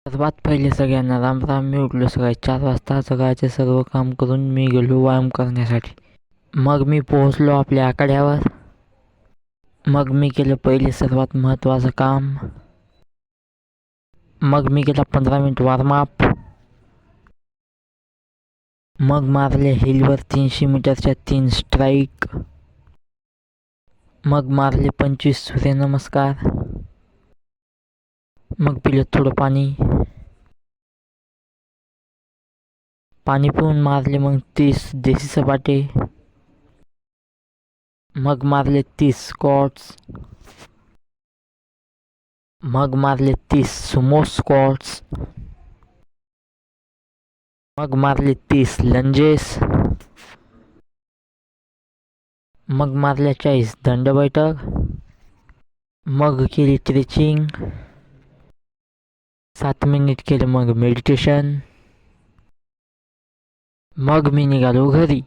सर्वात पहिले सगळ्यांना राम राम. मी उठलो सकाळी 4 वाजता. सकाळचे सर्व काम करून मी गेलो व्यायाम करण्यासाठी. मग मी पोहोचलो आपल्या आखाड्यावर. मग मी केलं पहिले सर्वात महत्त्वाचं काम. मग मी केला 15 मिनिट वॉर्मअप. मग मारले हिलवर 300 मीटरच्या 3 स्ट्राईक. मग मारले 25 सूर्यनमस्कार. मग पिलं थोडं पाणी पिऊन मारले मग 30 देसी सपाटे. मग मारले 30 स्क्वॉट्स. मग मारले 30 सुमो स्क्वॉट्स. मग मारले 30 लंजेस. मग मारल्या 40 दंड बैठक. मग केली स्ट्रेचिंग. 7 मिनिट केलं मग मेडिटेशन. मग मी निघालो घरी.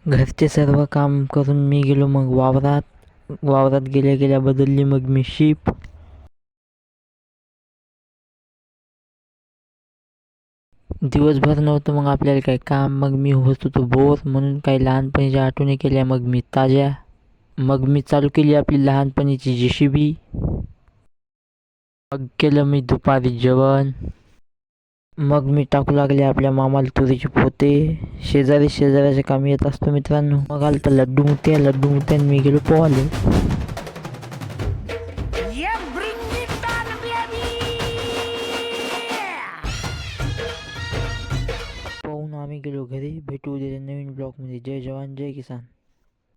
घरचे सर्व काम करून मी गेलो मग वावरात. वावरात गेल्या गेल्या बदलली मग मी शीप. दिवसभर नव्हतं मग आपल्याला काही काम. मग मी होत होतो बोर म्हणून काही लहानपणीच्या आठवणी केल्या मग मी ताज्या. मग मी चालू केली आपली लहानपणीची JCB. मग केलं मी दुपारी जेवण. मग मी टाकू लागले आपल्या मामाला तुरीचे पोते. शेजाऱ्याच्या कामी येत असतो मित्रांनो. मग आलं तर लड्डू मुत्या मी गेलो पोहाले. पोहून आम्ही गेलो घरी. भेटू उद्या नवीन ब्लॉगमध्ये. जय जवान जय किसान.